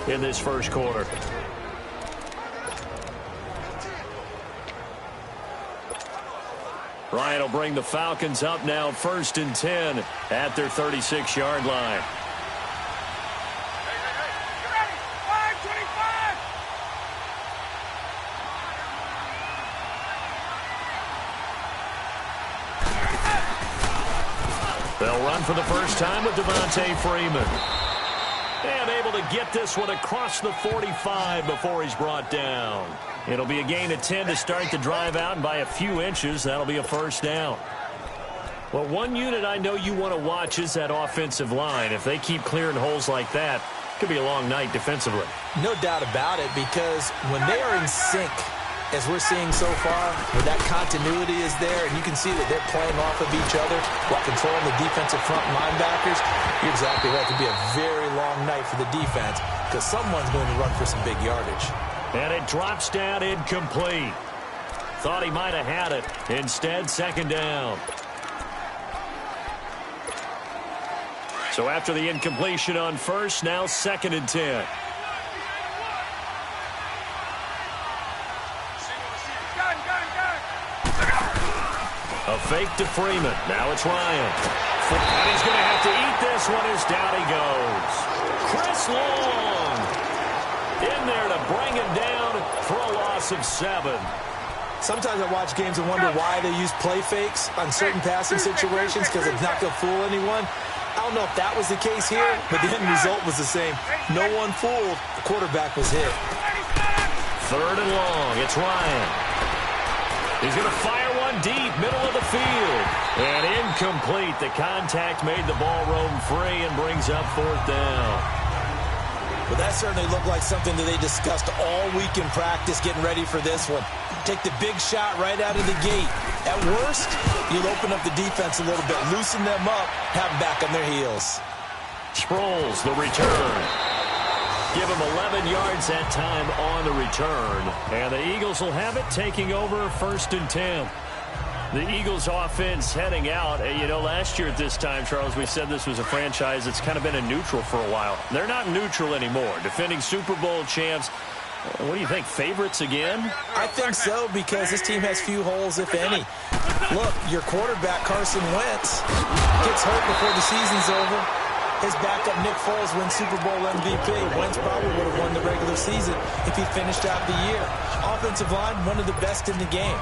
in this first quarter. Ryan will bring the Falcons up now 1st and 10 at their 36-yard line. They'll run for the first time with Devontae Freeman. And able to get this one across the 45 before he's brought down. It'll be a gain of 10 to start the drive out, and by a few inches, that'll be a first down. Well, one unit I know you want to watch is that offensive line. If they keep clearing holes like that, it could be a long night defensively. No doubt about it, because when they are in sync, as we're seeing so far, where that continuity is there, and you can see that they're playing off of each other while controlling the defensive front linebackers, you're exactly right. It could be a very long night for the defense because someone's going to run for some big yardage. And it drops down incomplete. Thought he might have had it. Instead, second down. So after the incompletion on first, now 2nd and 10. A fake to Freeman. Now it's Ryan. And he's going to have to eat this one as down he goes. Chris Long in there to bring him down for a loss of 7. Sometimes I watch games and wonder why they use play fakes on certain passing situations because it's not going to fool anyone. I don't know if that was the case here, but the end result was the same. No one fooled. The quarterback was hit. 3rd and long. It's Ryan. He's going to fire one deep, middle of the field. And incomplete. The contact made the ball roam free and brings up 4th down. Well, that certainly looked like something that they discussed all week in practice getting ready for this one. Take the big shot right out of the gate. At worst, you'll open up the defense a little bit, loosen them up, have them back on their heels. Sproles, the return. Give him 11 yards that time on the return. And the Eagles will have it, taking over 1st and 10. The Eagles offense heading out. You know, last year at this time, Charles, we said this was a franchise that's kind of been in neutral for a while. They're not neutral anymore. Defending Super Bowl champs. What do you think, favorites again? I think so, because this team has few holes, if any. Look, your quarterback, Carson Wentz, gets hurt before the season's over. His backup, Nick Foles, wins Super Bowl MVP. Wentz probably would have won the regular season if he finished out the year. Offensive line, one of the best in the game.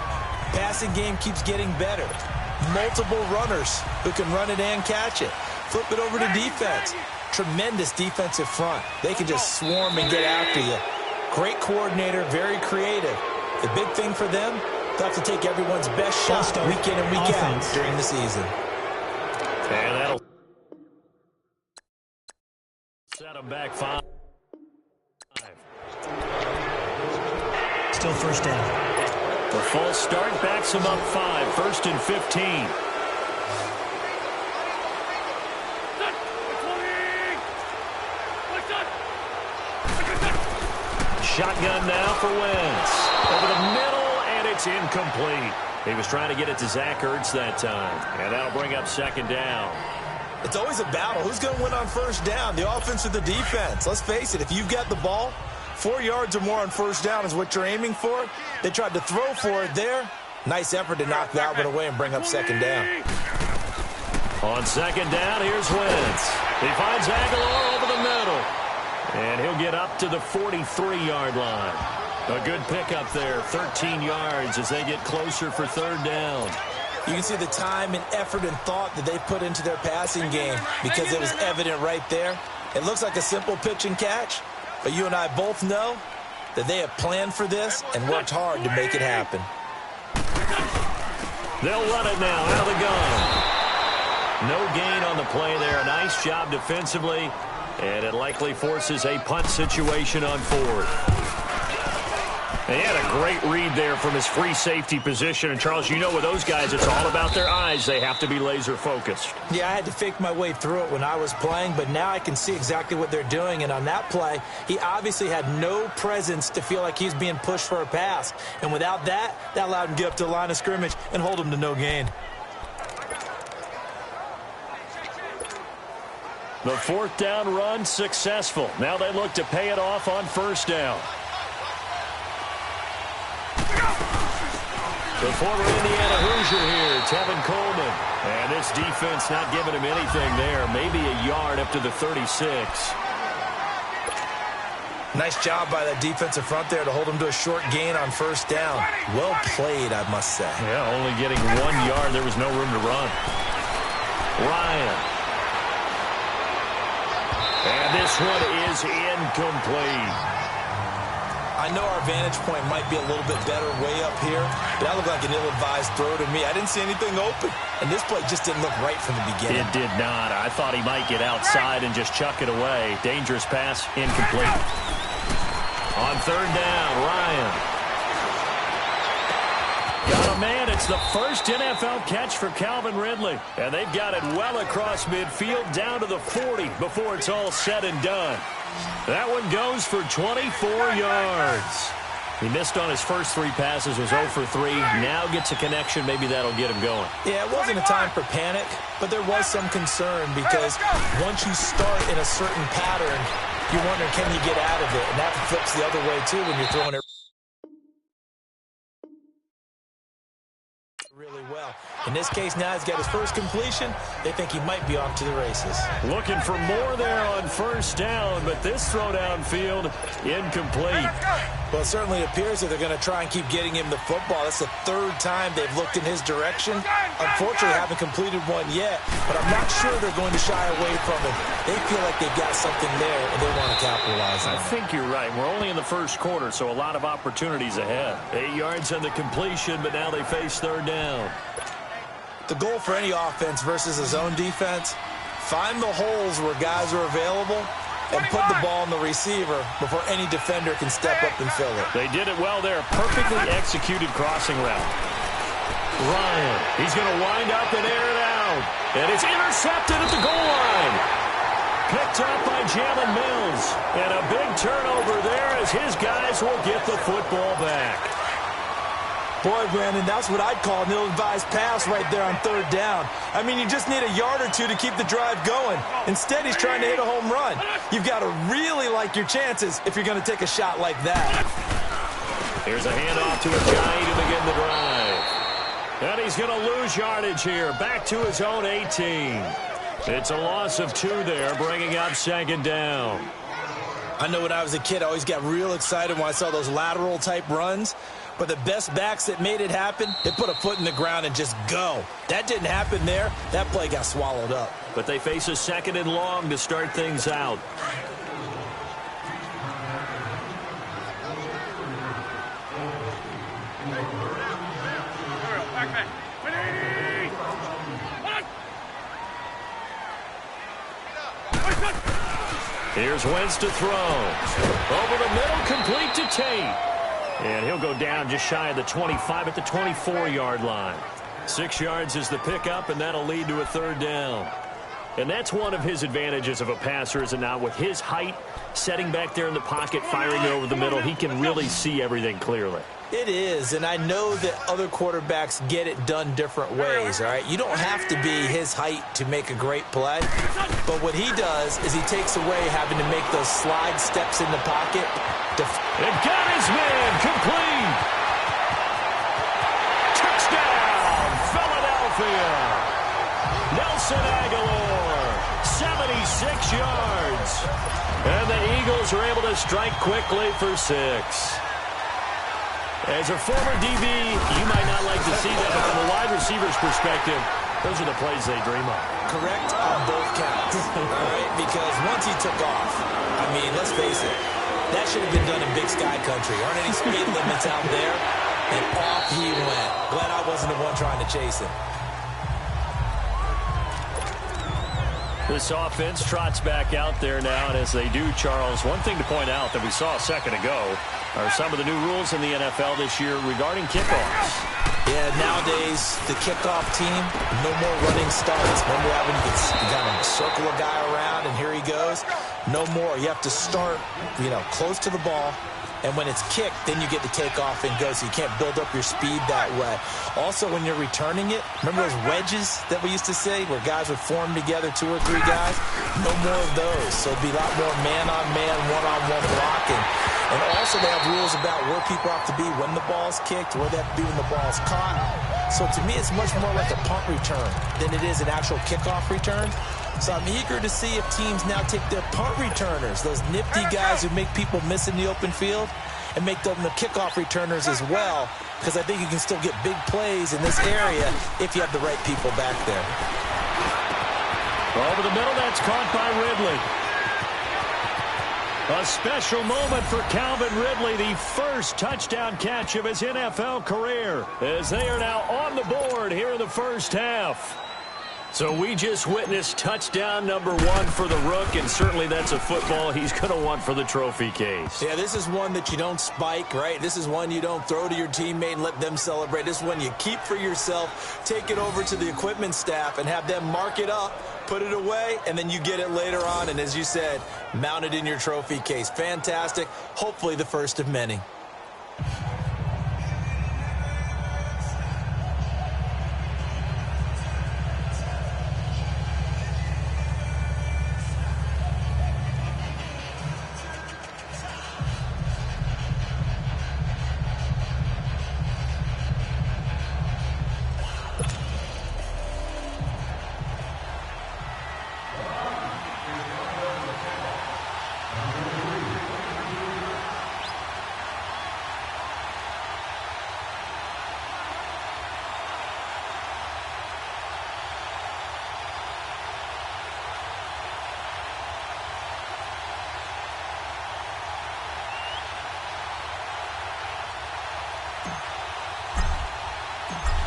Passing game keeps getting better. Multiple runners who can run it and catch it. Flip it over to defense. Tremendous defensive front. They can just swarm and get after you. Great coordinator, very creative. The big thing for them, they'll have to take everyone's best shot week in and week out during the season. And that'll set them back 5. Still first down. The false start backs him up 5. 1st and 15. Shotgun now for Wentz. Over the middle, and it's incomplete. He was trying to get it to Zach Ertz that time. And that'll bring up 2nd down. It's always a battle. Who's going to win on first down, the offense or the defense? Let's face it, if you've got the ball, 4 yards or more on first down is what you're aiming for. They tried to throw for it there. Nice effort to knock that one away and bring up 2nd down. On 2nd down, here's Wentz. He finds Aguilar over the middle. And he'll get up to the 43-yard line. A good pickup there, 13 yards as they get closer for 3rd down. You can see the time and effort and thought that they put into their passing game because it was evident right there. It looks like a simple pitch and catch, but you and I both know that they have planned for this and worked hard to make it happen. They'll run it now out of the gun. No gain on the play there. Nice job defensively. And it likely forces a punt situation on 4th. And he had a great read there from his free safety position. And, Charles, you know with those guys, it's all about their eyes. They have to be laser-focused. Yeah, I had to fake my way through it when I was playing, but now I can see exactly what they're doing. And on that play, he obviously had no presence to feel like he's being pushed for a pass. And without that, that allowed him to get up to the line of scrimmage and hold him to no gain. The fourth down run successful. Now they look to pay it off on first down. The former Indiana Hoosier here, Tevin Coleman. And this defense not giving him anything there. Maybe a yard up to the 36. Nice job by that defensive front there to hold him to a short gain on first down. Well played, I must say. Yeah, only getting 1 yard. There was no room to run. Ryan. And this one is incomplete. I know our vantage point might be a little bit better way up here, but that looked like an ill-advised throw to me. I didn't see anything open, and this play just didn't look right from the beginning. It did not. I thought he might get outside and just chuck it away. Dangerous pass, incomplete. On third down, Ryan. Got a man. It's the first NFL catch for Calvin Ridley. And they've got it well across midfield down to the 40 before it's all said and done. That one goes for 24 yards. He missed on his first 3 passes, was 0 for 3. Now gets a connection. Maybe that'll get him going. Yeah, it wasn't a time for panic, but there was some concern because once you start in a certain pattern, you wonder, can you get out of it? And that flips the other way, too, when you're throwing it really well. In this case, now he's got his first completion. They think he might be off to the races. Looking for more there on first down, but this throw downfield, incomplete. Well, it certainly appears that they're going to try and keep getting him the football. That's the 3rd time they've looked in his direction. Unfortunately, haven't completed one yet, but I'm not sure they're going to shy away from it. They feel like they've got something there, and they want to capitalize on it. I think you're right. We're only in the first quarter, so a lot of opportunities ahead. 8 yards on the completion, but now they face third down. The goal for any offense versus a zone defense, find the holes where guys are available and put the ball in the receiver before any defender can step up and fill it. They did it well there. Perfectly executed crossing route. Ryan, he's going to wind up and air it out. And it's intercepted at the goal line. Picked up by Jalen Mills. And a big turnover there as his guys will get the football back. Boy, Brandon, that's what I'd call an ill-advised pass right there on third down. I mean, you just need a yard or 2 to keep the drive going. Instead, he's trying to hit a home run. You've got to really like your chances if you're going to take a shot like that. Here's a handoff to Ajayi to begin the drive. And he's going to lose yardage here. Back to his own 18. It's a loss of 2 there, bringing up second down. I know when I was a kid, I always got real excited when I saw those lateral-type runs. But the best backs that made it happen, they put a foot in the ground and just go. That didn't happen there. That play got swallowed up. But they face a 2nd and long to start things out. Here's Wentz to throw. Over the middle, complete to Tate. And he'll go down just shy of the 25 at the 24-yard line. 6 yards is the pickup, and that'll lead to a third down. And that's one of his advantages of a passer, is it not? With his height, setting back there in the pocket, firing it over the middle, he can really see everything clearly. It is, and I know that other quarterbacks get it done different ways, all right? You don't have to be his height to make a great play, but what he does is he takes away having to make those slide steps in the pocket. And got his man complete. Touchdown, Philadelphia. Nelson Aguilar, 76 yards. And the Eagles are able to strike quickly for 6. As a former DB, you might not like to see that, but from a wide receiver's perspective, those are the plays they dream of. Correct on both counts, all right? Because once he took off, I mean, let's face it, that should have been done in Big Sky Country. Aren't any speed limits out there? And off he went. Glad I wasn't the one trying to chase him. This offense trots back out there now, and as they do, Charles, one thing to point out that we saw a second ago are some of the new rules in the NFL this year regarding kickoffs. Yeah, nowadays, the kickoff team, no more running starts. Remember that when you got to circle a guy around, and here he goes? No more. You have to start, close to the ball. And when it's kicked, then you get to take off and go, so you can't build up your speed that way. Also, when you're returning it, remember those wedges that we used to say where guys would form together 2 or 3 guys, no more of those. So it'll be a lot more man-on-man, one-on-one blocking. And also they have rules about where people have to be when the ball's kicked, where they have to be when the ball's caught. So to me, it's much more like a punt return than it is an actual kickoff return. So I'm eager to see if teams now take their punt returners, those nifty guys who make people miss in the open field, and make them the kickoff returners as well, because I think you can still get big plays in this area if you have the right people back there. Over the middle, that's caught by Ridley. A special moment for Calvin Ridley, the first touchdown catch of his NFL career, as they are now on the board here in the first half. So we just witnessed touchdown number 1 for the Rook, and certainly that's a football he's going to want for the trophy case. Yeah, this is one that you don't spike, right? This is one you don't throw to your teammate and let them celebrate. This is one you keep for yourself, take it over to the equipment staff, and have them mark it up, put it away, and then you get it later on, and as you said, mount it in your trophy case. Fantastic. Hopefully the first of many.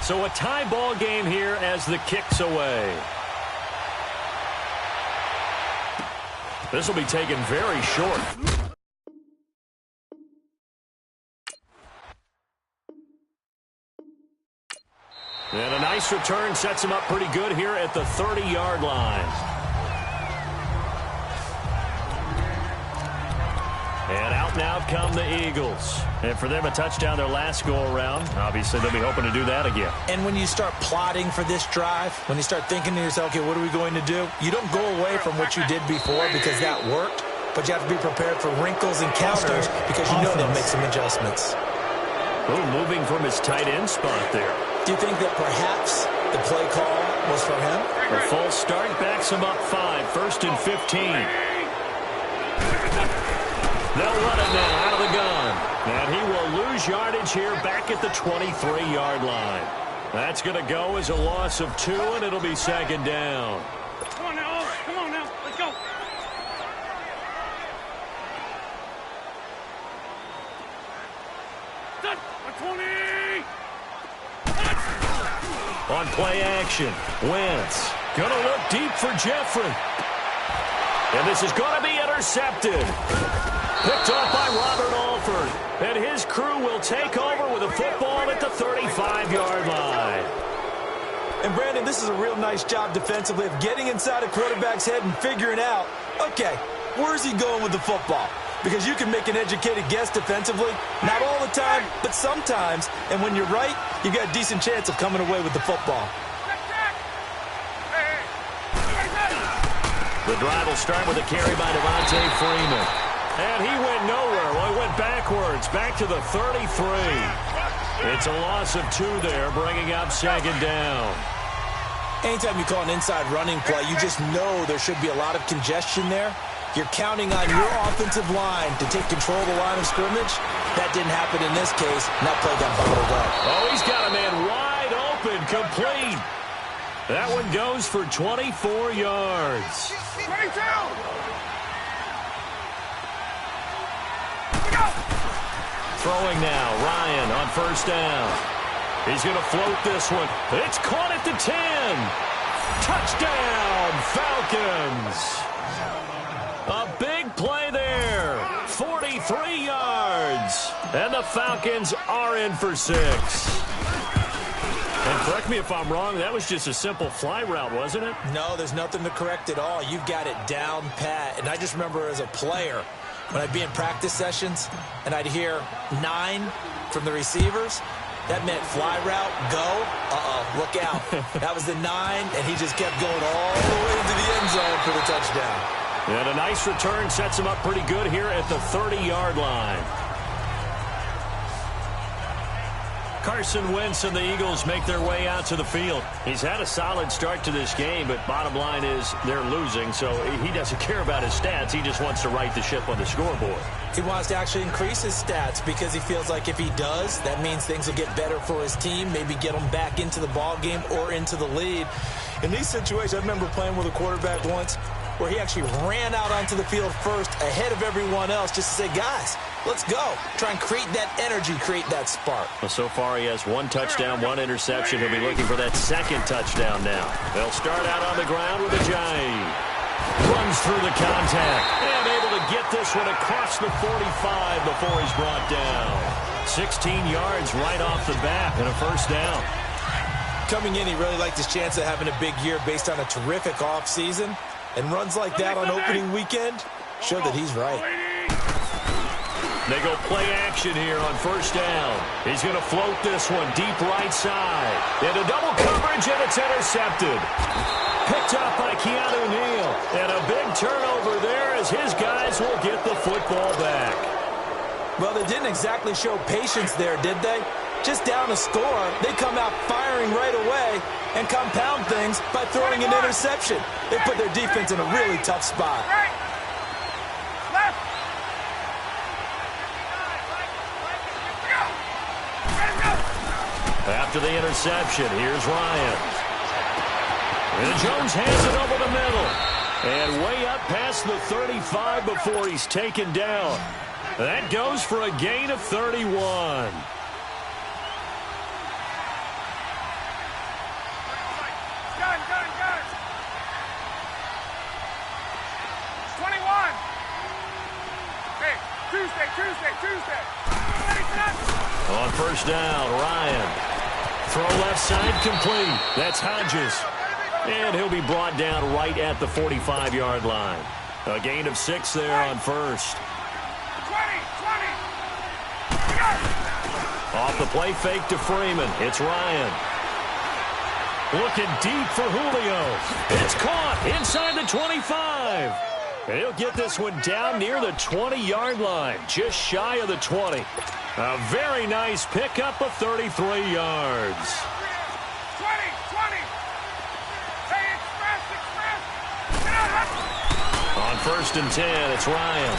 So a tie ball game here as the kick's away. This will be taken very short. And a nice return sets him up pretty good here at the 30-yard line. And out now come the Eagles. And for them, a touchdown their last go-around. Obviously, they'll be hoping to do that again. And when you start plotting for this drive, when you start thinking to yourself, okay, what are we going to do? You don't go away from what you did before because that worked, but you have to be prepared for wrinkles and counters because you know they'll make some adjustments. Oh, moving from his tight end spot there. Do you think that perhaps the play call was for him? The false start backs him up 5, 1st and 15. They'll run it now out of the gun. And he will lose yardage here back at the 23-yard line. That's going to go as a loss of 2, and it'll be 2nd down. Come on now. Come on now. Let's go. Done. 20. On play action, Wentz going to look deep for Jeffrey. And this is going to be intercepted. Picked off by Robert Alford. And his crew will take over with a football at the 35-yard line. And, Brandon, this is a real nice job defensively of getting inside a quarterback's head and figuring out, okay, where's he going with the football? Because you can make an educated guess defensively. Not all the time, but sometimes. And when you're right, you got a decent chance of coming away with the football. The drive will start with a carry by Devontae Freeman. And he went nowhere. Well, he went backwards, back to the 33. It's a loss of 2 there, bringing up 2nd down. Anytime you call an inside running play, you just know there should be a lot of congestion there. You're counting on your offensive line to take control of the line of scrimmage. That didn't happen in this case, and that play got bottled up. Oh, he's got a man wide open, complete. That one goes for 24 yards. 22. Throwing now, Ryan on 1st down. He's going to float this one. It's caught at the 10. Touchdown, Falcons. A big play there. 43 yards. And the Falcons are in for 6. And correct me if I'm wrong, that was just a simple fly route, wasn't it? No, there's nothing to correct at all. You've got it down pat. And I just remember as a player, when I'd be in practice sessions and I'd hear 9 from the receivers, That meant fly route, go. Look out. That was the 9, and he just kept going all the way into the end zone for the touchdown. And a nice return sets him up pretty good here at the 30-yard line. Carson Wentz and the Eagles make their way out to the field. He's had a solid start to this game, but bottom line is they're losing, so he doesn't care about his stats. He just wants to right the ship on the scoreboard. He wants to actually increase his stats because he feels like if he does, that means things will get better for his team, maybe get them back into the ball game or into the lead. In these situations, I remember playing with a quarterback once where he actually ran out onto the field first ahead of everyone else just to say, guys, let's go. Try and create that energy, create that spark. Well, so far he has 1 touchdown, 1 interception. He'll be looking for that 2nd touchdown now. They'll start out on the ground with Ajayi. Runs through the contact and able to get this one across the 45 before he's brought down. 16 yards right off the bat and a first down. Coming in, he really liked his chance of having a big year based on a terrific offseason. And runs like that on opening weekend show that he's right. They go play action here on first down. He's going to float this one deep right side. Into double coverage, and it's intercepted. Picked up by Keanu Neal. And a big turnover there as his guys will get the football back. Well, they didn't exactly show patience there, did they? Just down a score, they come out firing right away and compound things by throwing an interception. They put their defense in a really tough spot. After the interception, here's Ryan. And Jones hands it over the middle. And way up past the 35 before he's taken down. That goes for a gain of 31. Tuesday. On first down, Ryan. Throw left side complete. That's Hodges. And he'll be brought down right at the 45-yard line. A gain of 6 there on first. 20. Off the play fake to Freeman. It's Ryan. Looking deep for Julio. It's caught inside the 25. And he'll get this one down near the 20-yard line, just shy of the 20. A very nice pickup of 33 yards. 20. Hey, express. On first and 10, it's Ryan.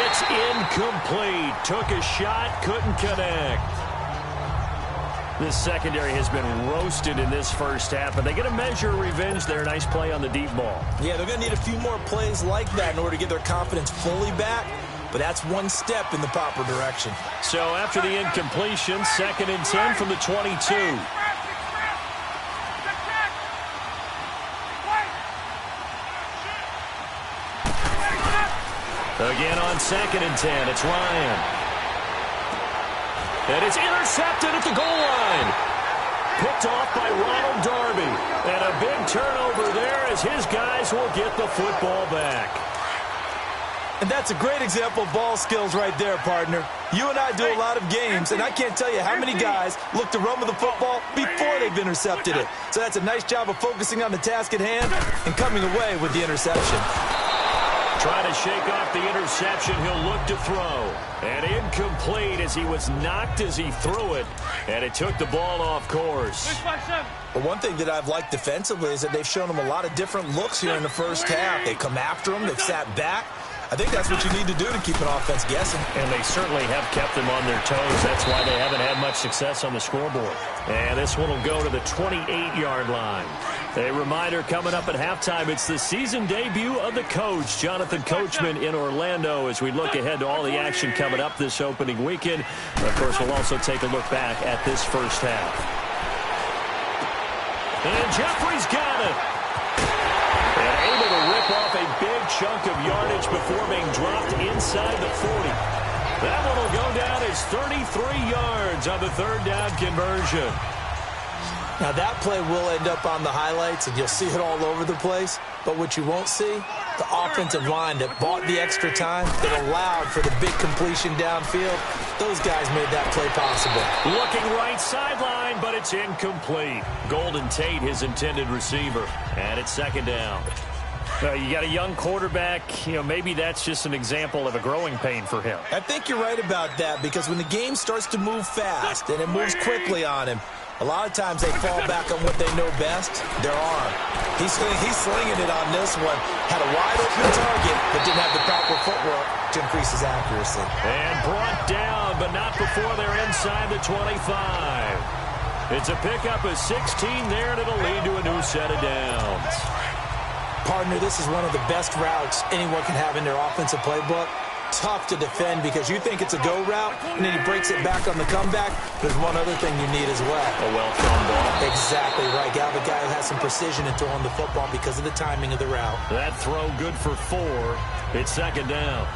It's incomplete. Took a shot, couldn't connect. This secondary has been roasted in this first half, but they get a measure of revenge there. Nice play on the deep ball. Yeah, they're going to need a few more plays like that in order to get their confidence fully back, but that's one step in the proper direction. So after the incompletion, 2nd and 10 from the 22. Again on 2nd and 10, it's Ryan. And it's intercepted at the goal line. Picked off by Ronald Darby. And a big turnover there as his guys will get the football back. And that's a great example of ball skills right there, partner. You and I do a lot of games, and I can't tell you how many guys look to run with the football before they've intercepted it. So that's a nice job of focusing on the task at hand and coming away with the interception. Trying to shake off the interception, he'll look to throw. And incomplete as he was knocked as he threw it. And it took the ball off course. But one thing that I've liked defensively is that they've shown him a lot of different looks here in the first half. They come after him, they've sat back. I think that's what you need to do to keep an offense guessing. And they certainly have kept them on their toes. That's why they haven't had much success on the scoreboard. And this one will go to the 28-yard line. A reminder coming up at halftime, it's the season debut of the coach, Jonathan Coachman, in Orlando, as we look ahead to all the action coming up this opening weekend. Of course, we'll also take a look back at this first half. And Jeffrey's got it. And able to rip off a big chunk of yardage before being dropped inside the 40. That one will go down as 33 yards on the third down conversion. Now that play will end up on the highlights, and you'll see it all over the place. But what you won't see The offensive line that bought the extra time, that allowed for the big completion downfield, those guys made that play possible. Looking right sideline, but it's incomplete. Golden Tate, his intended receiver. And it's second down. You got a young quarterback, maybe that's just an example of a growing pain for him. I think you're right about that, because when the game starts to move fast and it moves quickly on him, a lot of times they fall back on what they know best, their arm. He's slinging it on this one. Had a wide open target, but didn't have the proper footwork to increase his accuracy. And brought down, but not before they're inside the 25. It's a pickup of 16 there, and it'll lead to a new set of downs. Partner, this is one of the best routes anyone can have in their offensive playbook. Tough to defend because you think it's a go route, and then he breaks it back on the comeback. There's one other thing you need as well. A well-thrown ball. Exactly right. Got a guy who has some precision in throwing the football because of the timing of the route. That throw good for 4. It's second down.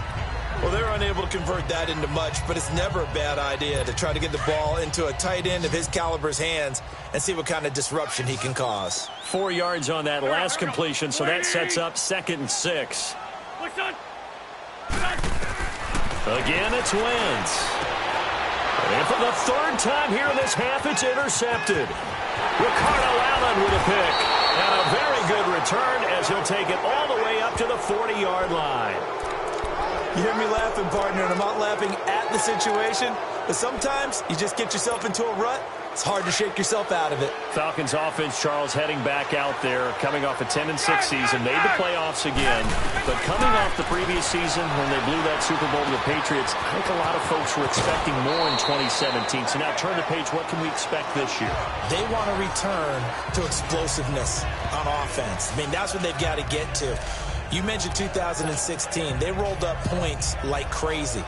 Well, they're unable to convert that into much, but it's never a bad idea to try to get the ball into a tight end of his caliber's hands and see what kind of disruption he can cause. 4 yards on that last completion, so that sets up 2nd and 6. Again, it's Wentz. And for the 3rd time here in this half, it's intercepted. Ricardo Allen with a pick. And a very good return as he'll take it all the way up to the 40-yard line. You hear me laughing, partner, and I'm not laughing at the situation, but sometimes you just get yourself into a rut. It's hard to shake yourself out of it. Falcons offense, Charles, heading back out there, coming off a 10-6 season, made the playoffs again, but coming off the previous season when they blew that Super Bowl to the Patriots, I think a lot of folks were expecting more in 2017. So now turn the page, what can we expect this year? They want to return to explosiveness on offense. I mean, that's what they've got to get to. You mentioned 2016. They rolled up points like crazy.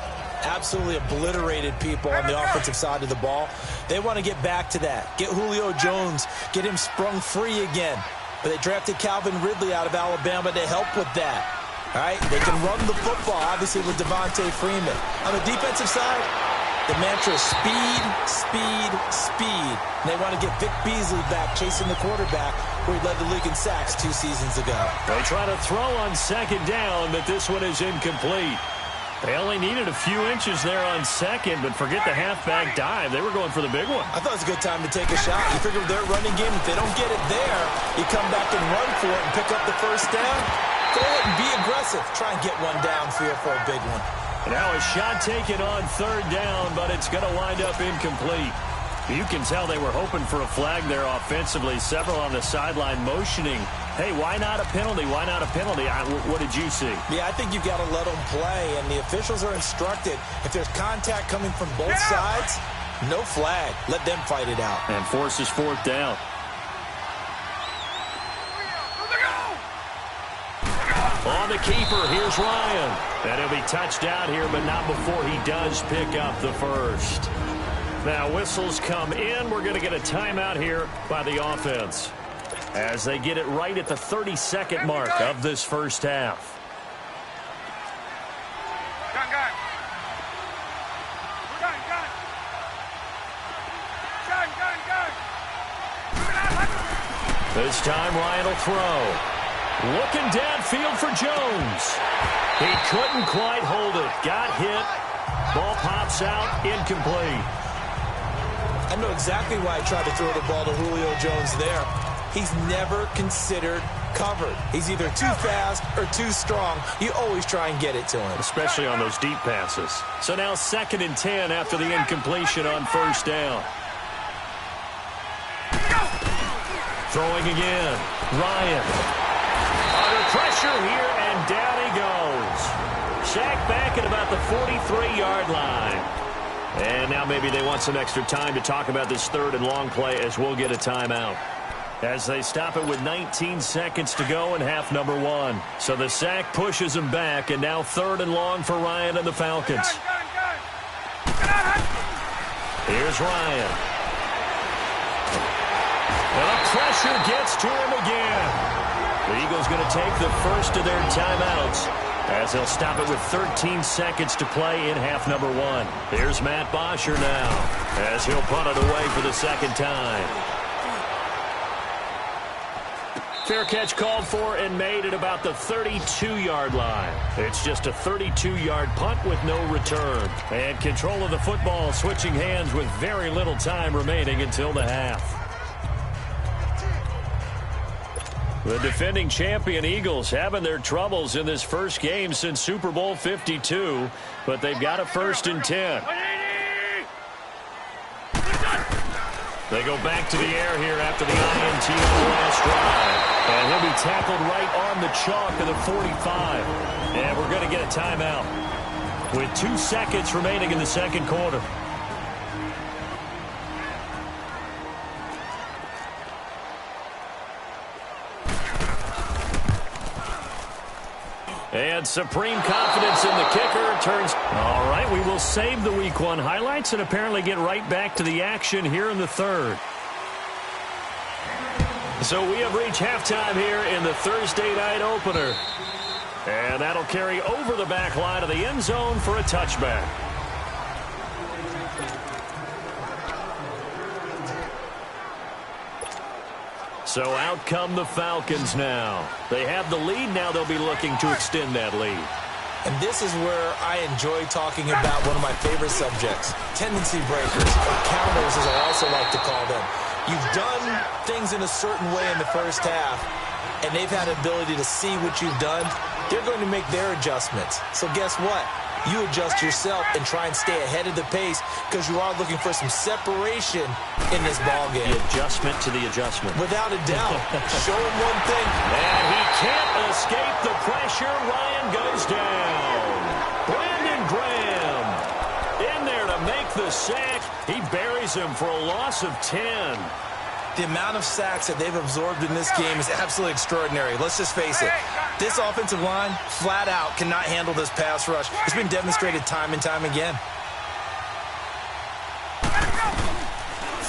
Absolutely obliterated people on the offensive side of the ball. They want to get back to that. Get Julio Jones, get him sprung free again. But they drafted Calvin Ridley out of Alabama to help with that. All right, they can run the football, obviously, with Devontae Freeman. On the defensive side, the mantra is speed, speed, speed. And they want to get Vic Beasley back chasing the quarterback where he led the league in sacks 2 seasons ago. They try to throw on second down, but this one is incomplete. They only needed a few inches there on second, but forget the halfback dive. They were going for the big one. I thought it was a good time to take a shot. You figure with their running game, if they don't get it there, you come back and run for it and pick up the first down. Go ahead and be aggressive. Try and get one downfield for a big one. Now a shot taken on 3rd down, but it's going to wind up incomplete. You can tell they were hoping for a flag there offensively. Several on the sideline motioning, hey, why not a penalty? Why not a penalty? What did you see? Yeah, I think you've got to let them play, and the officials are instructed. If there's contact coming from both sides, no flag. Let them fight it out. And forces 4th down. On the keeper, here's Ryan. And he'll be touched out here, but not before he does pick up the first. Now whistles come in. We're going to get a timeout here by the offense as they get it right at the 32nd mark of this first half. This time Ryan will throw. Looking downfield for Jones. He couldn't quite hold it. Got hit. Ball pops out. Incomplete. I know exactly why I tried to throw the ball to Julio Jones there. He's never considered covered. He's either too fast or too strong. You always try and get it to him. Especially on those deep passes. So now 2nd and 10 after the incompletion on 1st down. Throwing again. Ryan. Under pressure here, and down he goes. Sacked back at about the 43-yard line. And now maybe they want some extra time to talk about this 3rd and long play as we'll get a timeout. As they stop it with 19 seconds to go in half number 1. So the sack pushes them back, and now 3rd and long for Ryan and the Falcons. Here's Ryan. And the pressure gets to him again. The Eagles going to take the first of their timeouts as they'll stop it with 13 seconds to play in half number 1. Here's Matt Bosher now as he'll punt it away for the 2nd time. Fair catch called for and made at about the 32-yard line. It's just a 32-yard punt with no return. And control of the football switching hands with very little time remaining until the half. The defending champion Eagles having their troubles in this first game since Super Bowl 52, but they've got a 1st and 10. They go back to the air here after the INT on the last drive. And he'll be tackled right on the chalk of the 45. And we're going to get a timeout with 2 seconds remaining in the second quarter. And supreme confidence in the kicker turns. All right, we will save the Week 1 highlights and apparently get right back to the action here in the third. So we have reached halftime here in the Thursday night opener. And that'll carry over the back line of the end zone for a touchback. So out come the Falcons now. They have the lead. Now they'll be looking to extend that lead. And this is where I enjoy talking about one of my favorite subjects, tendency breakers, or counters as I also like to call them. You've done things in a certain way in the first half, and they've had the ability to see what you've done. They're going to make their adjustments. So guess what? You adjust yourself and try and stay ahead of the pace because you are looking for some separation in this ballgame. The adjustment to the adjustment. Without a doubt. Show him one thing. And he can't escape the pressure. Ryan goes down. Brandon Graham in there to make the sack. He buries him for a loss of 10. The amount of sacks that they've absorbed in this game is absolutely extraordinary. Let's just face it. This offensive line, flat out, cannot handle this pass rush. It's been demonstrated time and time again.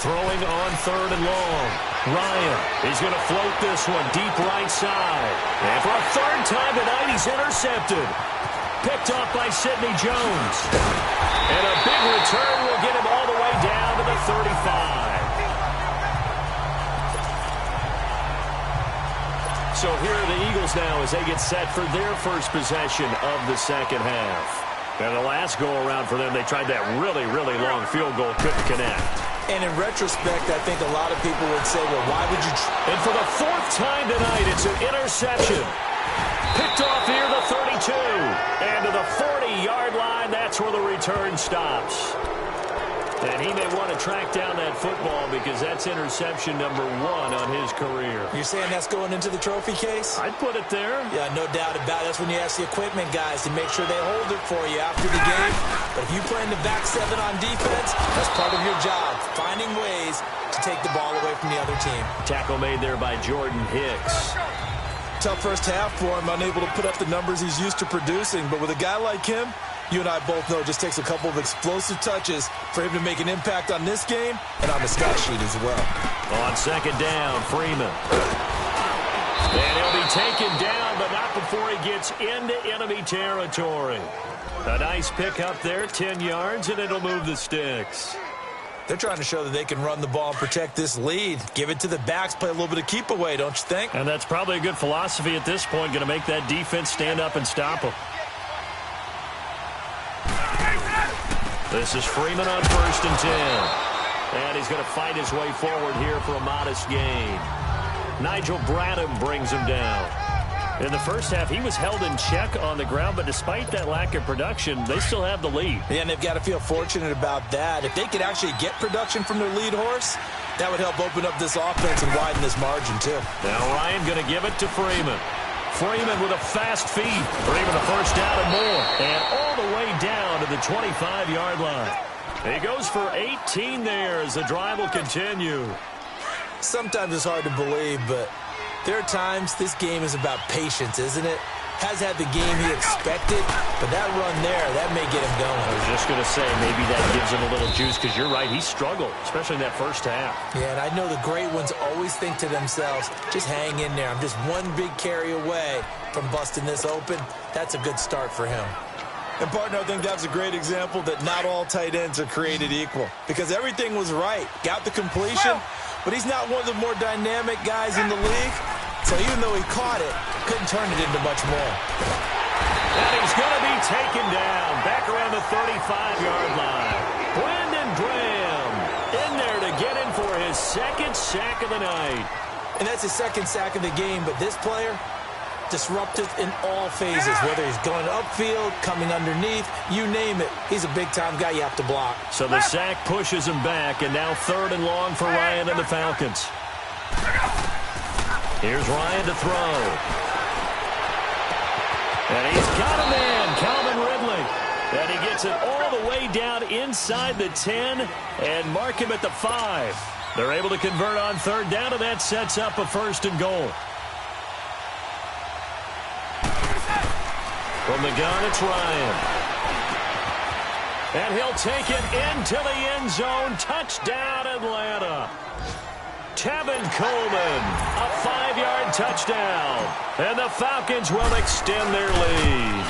Throwing on 3rd and long. Ryan, he's going to float this one deep right side. And for a 3rd time tonight, he's intercepted. Picked off by Sidney Jones. And a big return will get him all the way down to the 35. So here are the Eagles now as they get set for their first possession of the second half. And the last go-around for them, they tried that really, really long field goal, couldn't connect. And in retrospect, I think a lot of people would say, well, why would you... And for the 4th time tonight, it's an interception. Picked off here, the 32. And to the 40-yard line, that's where the return stops. And he may want to track down that football because that's interception number 1 on his career. You're saying that's going into the trophy case? I'd put it there. Yeah, no doubt about it. That's when you ask the equipment guys to make sure they hold it for you after the game. But if you play in the back 7 on defense, that's part of your job, finding ways to take the ball away from the other team. Tackle made there by Jordan Hicks. Tough first half for him, unable to put up the numbers he's used to producing. But with a guy like him, you and I both know it just takes a couple of explosive touches for him to make an impact on this game and on the stat sheet as well. On 2nd down, Freeman. And he'll be taken down, but not before he gets into enemy territory. A nice pickup there, 10 yards, and it'll move the sticks. They're trying to show that they can run the ball and protect this lead. Give it to the backs, play a little bit of keep away, don't you think? And that's probably a good philosophy at this point, going to make that defense stand up and stop them. This is Freeman on 1st and 10. And he's going to fight his way forward here for a modest gain. Nigel Bradham brings him down. In the first half, he was held in check on the ground, but despite that lack of production, they still have the lead. Yeah, and they've got to feel fortunate about that. If they could actually get production from their lead horse, that would help open up this offense and widen this margin, too. Now Ryan going to give it to Freeman. Freeman with a fast feed for even a first down and more. And all the way down to the 25-yard line. He goes for 18 there as the drive will continue. Sometimes it's hard to believe, but there are times this game is about patience, isn't it? Has had the game he expected, but that run there, that may get him going. I was just going to say, maybe that gives him a little juice, because you're right, he struggled, especially in that first half. Yeah, and I know the great ones always think to themselves, just hang in there. I'm just one big carry away from busting this open. That's a good start for him. And, partner, I think that's a great example that not all tight ends are created equal, because everything was right. Got the completion, but he's not one of the more dynamic guys in the league. So even though he caught it, couldn't turn it into much more. And he's going to be taken down back around the 35-yard line. Brandon Graham in there to get in for his second sack of the night. And that's his second sack of the game, but this player, disruptive in all phases, whether he's going upfield, coming underneath, you name it. He's a big-time guy you have to block. So the sack pushes him back, and now 3rd and long for Ryan and the Falcons. Here's Ryan to throw. And he's got a man, Calvin Ridley. And he gets it all the way down inside the 10 and mark him at the 5. They're able to convert on 3rd down, and that sets up a 1st and goal. From the gun, it's Ryan. And he'll take it into the end zone. Touchdown, Atlanta. Tevin Coleman, a 5-yard touchdown. And the Falcons will extend their lead.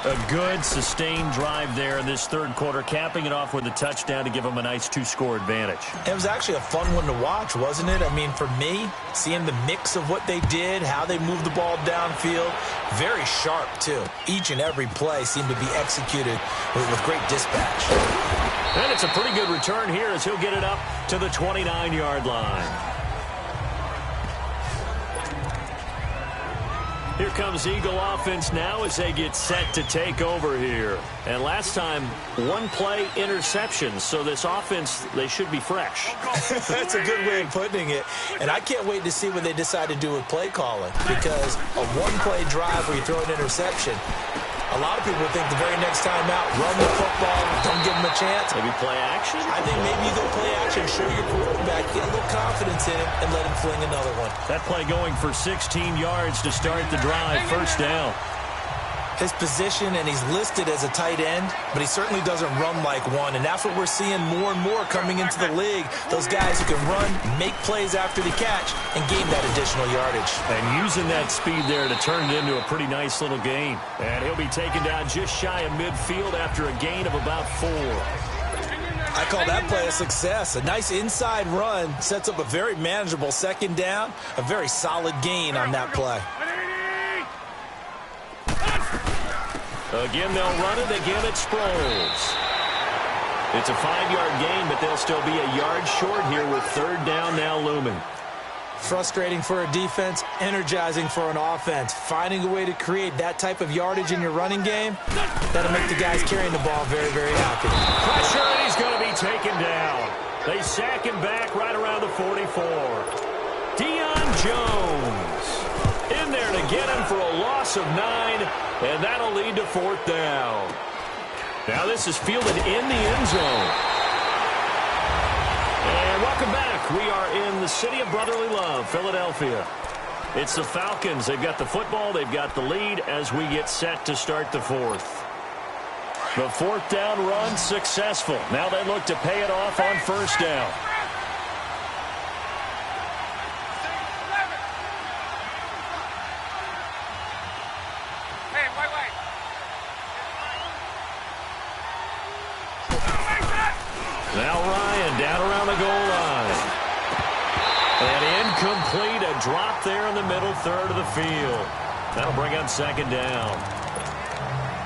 A good, sustained drive there in this 3rd quarter, capping it off with a touchdown to give them a nice 2-score advantage. It was actually a fun one to watch, wasn't it? I mean, for me, seeing the mix of what they did, how they moved the ball downfield, very sharp, too. Each and every play seemed to be executed with great dispatch. And it's a pretty good return here as he'll get it up to the 29-yard line. Here comes Eagle offense now as they get set to take over here. And last time, 1-play interception. So this offense, they should be fresh. That's a good way of putting it. And I can't wait to see what they decide to do with play calling. Because a 1-play drive where you throw an interception, a lot of people think the very next time out, run the football, don't give them a chance. Maybe play action? I think maybe you go play action, show your quarterback, get a little confidence in him, and let him fling another one. That play going for 16 yards to start the drive, 1st down. His position, and he's listed as a tight end, but he certainly doesn't run like one, and that's what we're seeing more and more coming into the league. Those guys who can run, make plays after the catch, and gain that additional yardage. And using that speed there to turn it into a pretty nice little gain. And he'll be taken down just shy of midfield after a gain of about 4. I call that play a success. A nice inside run sets up a very manageable 2nd down, a very solid gain on that play. Again, they'll run it. Again, it Sproles. It's a 5-yard gain, but they'll still be a yard short here with 3rd down now looming. Frustrating for a defense, energizing for an offense. Finding a way to create that type of yardage in your running game, that'll make the guys carrying the ball very, very happy. Pressure, and he's going to be taken down. They sack him back right around the 44. Deion Jones in there to get him for a loss of 9, and that'll lead to 4th down. Now this is fielded in the end zone. And welcome back. We are in the city of brotherly love, Philadelphia. It's the Falcons. They've got the football. They've got the lead as we get set to start the 4th. The 4th down run successful. Now they look to pay it off on 1st down. Now Ryan down around the goal line. And incomplete, a drop there in the middle 3rd of the field. That'll bring up 2nd down.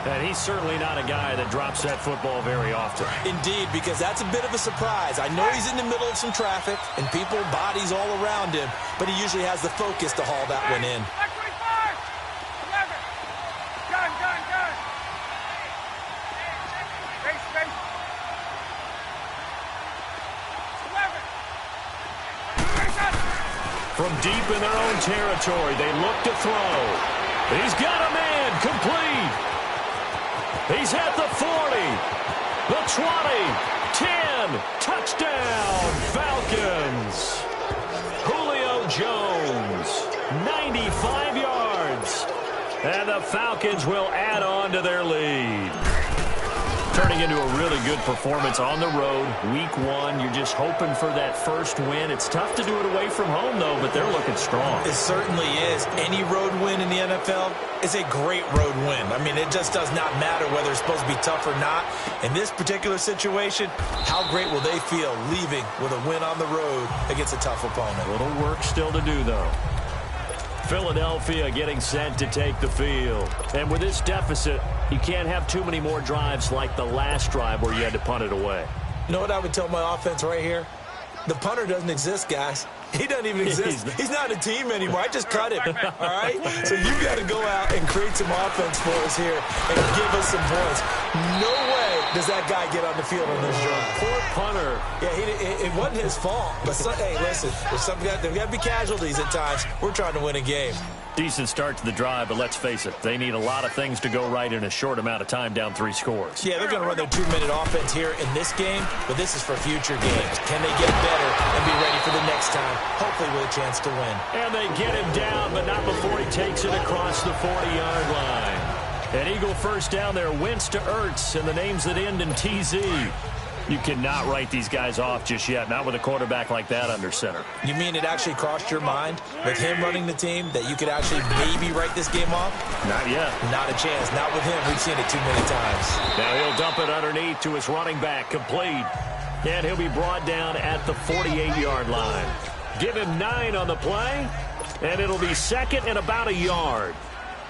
And he's certainly not a guy that drops that football very often. Indeed, because that's a bit of a surprise. I know he's in the middle of some traffic and people, bodies all around him, but he usually has the focus to haul that one in. From deep in their own territory, they look to throw. He's got a man, complete. He's at the 40, the 20, 10, touchdown, Falcons. Julio Jones, 95 yards. And the Falcons will add on to their lead. Turning into a really good performance on the road. Week 1, you're just hoping for that first win. It's tough to do it away from home, though, but they're looking strong. It certainly is. Any road win in the NFL is a great road win. I mean, it just does not matter whether it's supposed to be tough or not. In this particular situation, how great will they feel leaving with a win on the road against a tough opponent? A little work still to do, though. Philadelphia getting set to take the field. And with this deficit, you can't have too many more drives like the last drive where you had to punt it away. You know what I would tell my offense right here? The punter doesn't exist, guys. He doesn't even exist. He's not a team anymore. I just cut him, all right? So you've got to go out and create some offense for us here and give us some points. No way does that guy get on the field on this drive. Poor punter. Yeah, it wasn't his fault. But, hey, listen, there's got to be casualties at times. We're trying to win a game. Decent start to the drive, but let's face it, they need a lot of things to go right in a short amount of time, down 3 scores. Yeah, they're going to run their 2-minute offense here in this game, but this is for future games. Can they get better and be ready for the next time, hopefully with a chance to win? And they get him down, but not before he takes it across the 40-yard line. An Eagle first down there, Wentz to Ertz, and the names that end in TZ. You cannot write these guys off just yet, not with a quarterback like that under center. You mean it actually crossed your mind with him running the team that you could actually maybe write this game off? Not yet. Not a chance. Not with him. We've seen it too many times. Now he'll dump it underneath to his running back, complete. And he'll be brought down at the 48-yard line. Give him 9 on the play, and it'll be second and about a yard.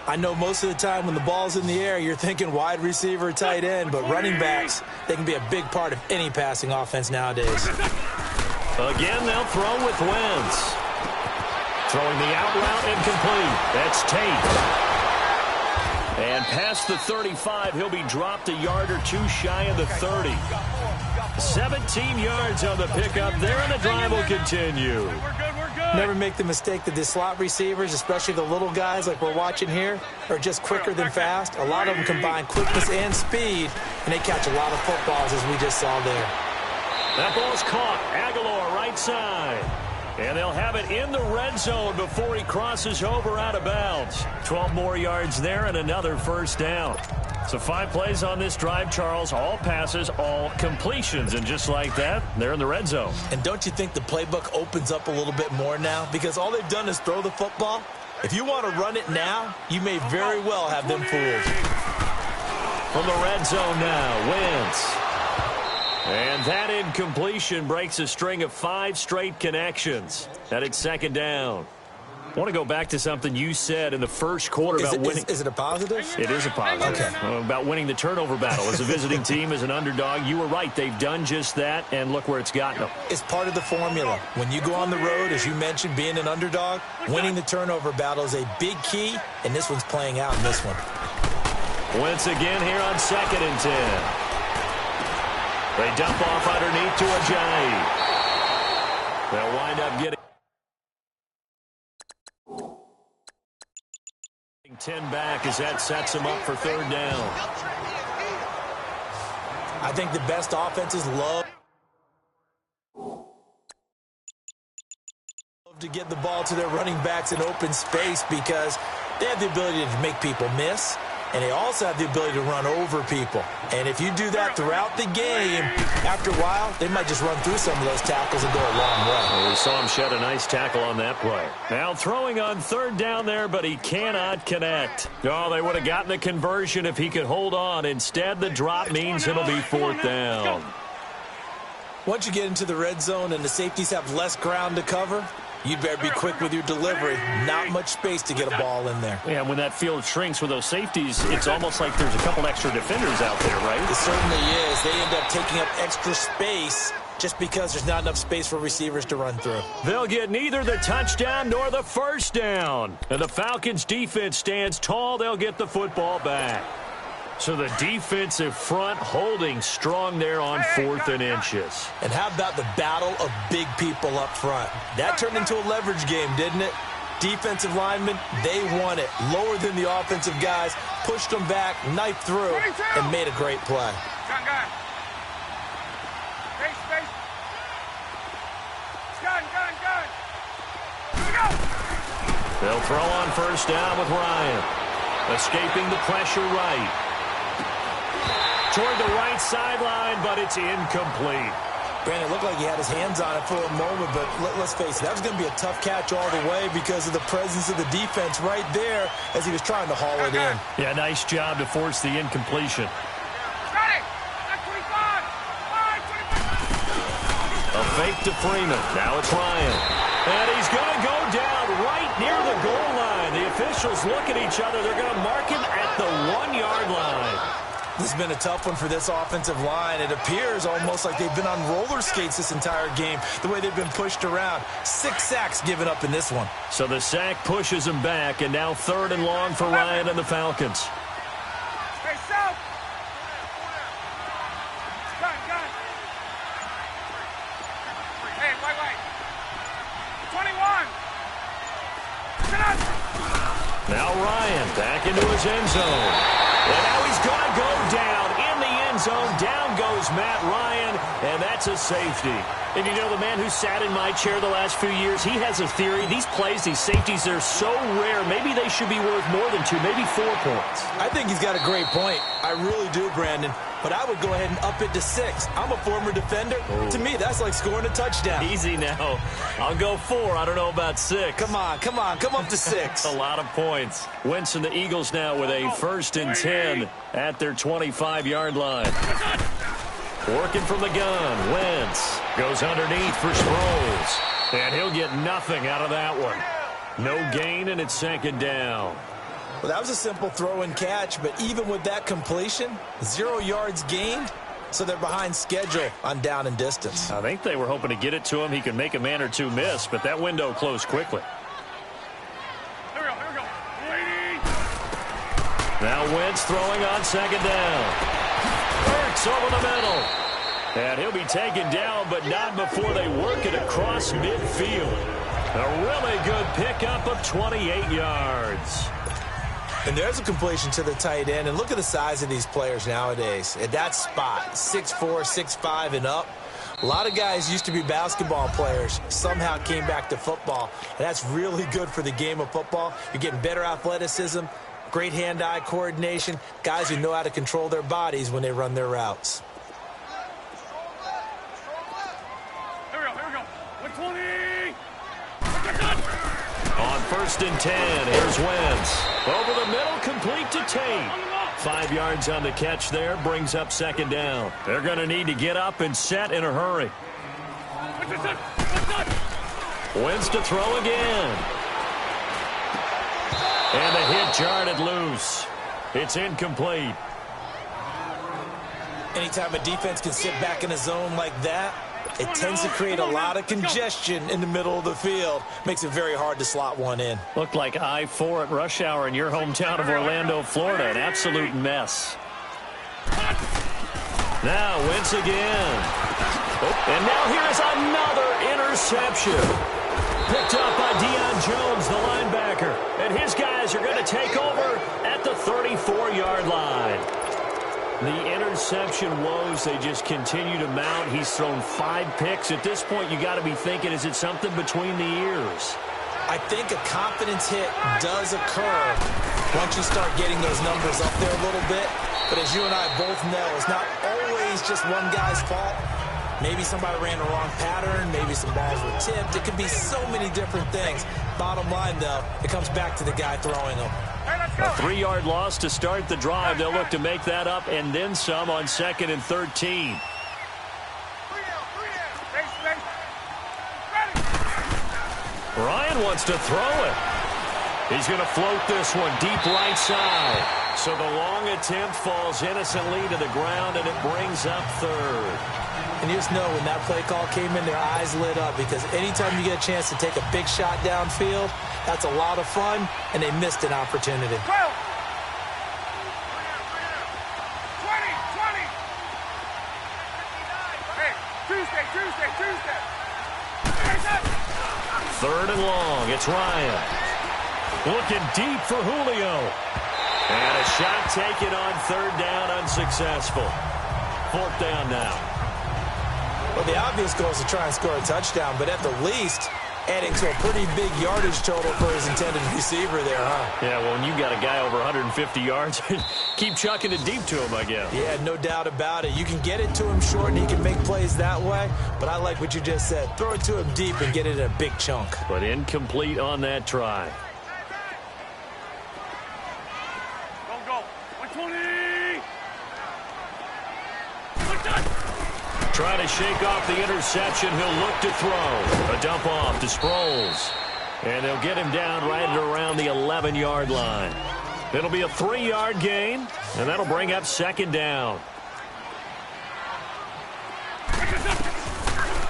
I know most of the time when the ball's in the air, you're thinking wide receiver, tight end, but running backs, they can be a big part of any passing offense nowadays. Again, they'll throw with Wentz. Throwing the out route incomplete. That's Tate. And past the 35, he'll be dropped a yard or two shy of the 30. 17 yards on the pickup there, and the drive will continue. Never make the mistake that the slot receivers, especially the little guys like we're watching here, are just quicker than fast. A lot of them combine quickness and speed, and they catch a lot of footballs, as we just saw there. That ball's caught. Aguilar right side. And they'll have it in the red zone before he crosses over out of bounds. 12 more yards there and another first down. So 5 plays on this drive, Charles. All passes, all completions. And just like that, they're in the red zone. And don't you think the playbook opens up a little bit more now? Because all they've done is throw the football. If you want to run it now, you may very well have them fooled. From the red zone now, Wentz. And that incompletion breaks a string of 5 straight connections. And it's second down. I want to go back to something you said in the first quarter about winning. Is it a positive? It is a positive. Okay. About winning the turnover battle. As a visiting team, as an underdog, you were right. They've done just that, and look where it's gotten them. It's part of the formula. When you go on the road, as you mentioned, being an underdog, winning the turnover battle is a big key, and this one's playing out in this one. Wentz again here on 2nd and 10. They dump off underneath to Ajayi. They'll wind up getting 10 back as that sets them up for 3rd down. I think the best offenses love to get the ball to their running backs in open space because they have the ability to make people miss. And they also have the ability to run over people. And if you do that throughout the game, after a while, they might just run through some of those tackles and go a long way. Well, we saw him shed a nice tackle on that play. Now throwing on 3rd down there, but he cannot connect. Oh, they would have gotten the conversion if he could hold on. Instead, the drop means it'll be 4th down. Once you get into the red zone and the safeties have less ground to cover, you'd better be quick with your delivery. Not much space to get a ball in there. Yeah, when that field shrinks with those safeties, it's almost like there's a couple extra defenders out there, right? It certainly is. They end up taking up extra space just because there's not enough space for receivers to run through. They'll get neither the touchdown nor the first down. And the Falcons' defense stands tall. They'll get the football back. So the defensive front holding strong there on 4th and inches. And how about the battle of big people up front? That turned into a leverage game, didn't it? Defensive linemen, they won it. Lower than the offensive guys, pushed them back, knifed through, and made a great play. Gun. Space. Gun. Go. They'll throw on 1st down with Ryan. Escaping the pressure right. Toward the right sideline, but it's incomplete. Brandon, it looked like he had his hands on it for a moment, but let's face it, that was going to be a tough catch all the way because of the presence of the defense right there as he was trying to haul it in. Yeah, nice job to force the incompletion. Got it. 25. A fake to Freeman. Now it's Ryan. And he's going to go down right near the goal line. officials look at each other. They're going to mark him at the 1-yard line. This has been a tough one for this offensive line. It appears almost like they've been on roller skates this entire game, the way they've been pushed around. 6 sacks given up in this one. So the sack pushes him back, and now 3rd and long for Ryan and the Falcons. Hey, south. Gun. Hey, wait. 21. Sit up. Now Ryan back into his end zone. And now he's going to go down in the end zone. Down goes Matt Ryan, and that's a safety. And you know, the man who sat in my chair the last few years, he has a theory. These plays, these safeties, they're so rare. Maybe they should be worth more than 2, maybe 4 points. I think he's got a great point. I really do, Brandon. But I would go ahead and up it to 6. I'm a former defender. Ooh. To me, that's like scoring a touchdown. Easy now. I'll go 4. I don't know about 6. Come on. Come up to 6. A lot of points. Wentz and the Eagles now with a 1st and 10 at their 25-yard line. Working from the gun. Wentz goes underneath for Sproles. And he'll get nothing out of that one. No gain, and it's 2nd down. Well, that was a simple throw and catch, but even with that completion, 0 yards gained, so they're behind schedule on down and distance. I think they were hoping to get it to him. He could make a man or 2 miss, but that window closed quickly. Here we go. Now Wentz throwing on 2nd down. Hurts over the middle. And he'll be taken down, but not before they work it across midfield. A really good pickup of 28 yards. And there's a completion to the tight end. And look at the size of these players nowadays. At that spot, 6'4", 6'5", and up. A lot of guys used to be basketball players, somehow came back to football. And that's really good for the game of football. You're getting better athleticism, great hand-eye coordination, guys who know how to control their bodies when they run their routes. Here we go. 120. On 1st and 10, here's Wentz. Over the middle, complete to Tate. 5 yards on the catch there, brings up 2nd down. They're going to need to get up and set in a hurry. Wentz to throw again. And the hit jarred loose. It's incomplete. Anytime a defense can sit back in a zone like that, it tends to create a lot of congestion in the middle of the field. Makes it very hard to slot one in. Looked like I-4 at rush hour in your hometown of Orlando, Florida. An absolute mess. Now Wentz again. And now here's another interception. Picked up by Deion Jones, the linebacker. And his guys are going to take over at the 34-yard line. The interception woes, they just continue to mount. He's thrown 5 picks. At this point, you got to be thinking, is it something between the ears? I think a confidence hit does occur once you start getting those numbers up there a little bit. But as you and I both know, it's not always just one guy's fault. Maybe somebody ran the wrong pattern. Maybe some balls were tipped. It could be so many different things. Bottom line, though, it comes back to the guy throwing them. A 3-yard loss to start the drive. They'll look to make that up and then some on 2nd and 13. Ryan wants to throw it. He's going to float this one deep right side. So the long attempt falls innocently to the ground, and it brings up 3rd. And you just know when that play call came in, their eyes lit up, because anytime you get a chance to take a big shot downfield, that's a lot of fun, and they missed an opportunity. 12. 20. Hey, Tuesday. 3rd and long. It's Ryan. Looking deep for Julio. And a shot taken on 3rd down, unsuccessful. 4th down now. Well, the obvious goal is to try and score a touchdown, but at the least, adding to a pretty big yardage total for his intended receiver there, huh? Yeah, well, when you got a guy over 150 yards, keep chucking it deep to him, I guess. Yeah, no doubt about it. You can get it to him short, and he can make plays that way, but I like what you just said. Throw it to him deep and get it in a big chunk. But incomplete on that try. Go. 120. Trying to shake off the interception. He'll look to throw. A dump off to Sproles. And they'll get him down right at around the 11-yard line. It'll be a 3-yard gain, and that'll bring up second down.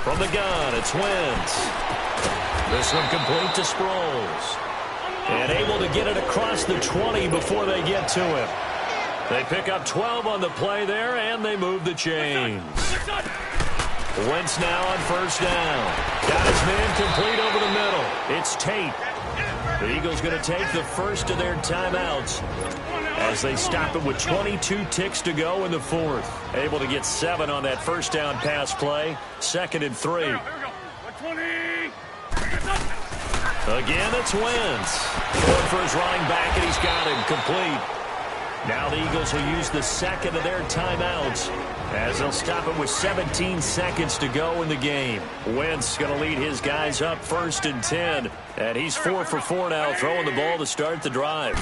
From the gun, it's Wentz. This one complete to Sproles. And able to get it across the 20 before they get to him. They pick up 12 on the play there, and they move the chains. Wentz now on first down. Got his man complete over the middle. It's Tate. The Eagles going to take the first of their timeouts as they stop it with 22 ticks to go in the fourth. Able to get 7 on that first down pass play. 2nd and 3. Here we go. 20. Again, it's Wentz. Going for his running back, and he's got him complete. Now the Eagles will use the second of their timeouts as they'll stop it with 17 seconds to go in the game. Wentz going to lead his guys up 1st and 10. And he's 4 for 4 now, throwing the ball to start the drive.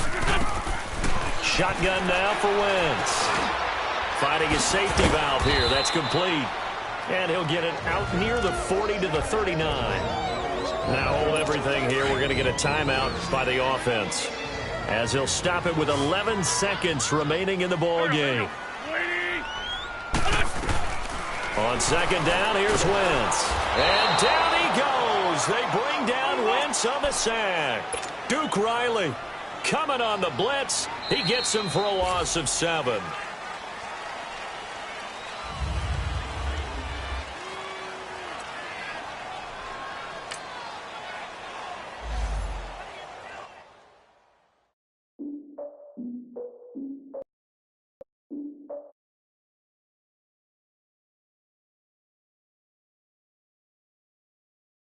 Shotgun now for Wentz. Finding his safety valve here. That's complete. And he'll get it out near the 40 to the 39. Now hold everything here. We're going to get a timeout by the offense, as he'll stop it with 11 seconds remaining in the ball game. On second down, here's Wentz. And down he goes. They bring down Wentz on the sack. Duke Riley coming on the blitz. He gets him for a loss of 7.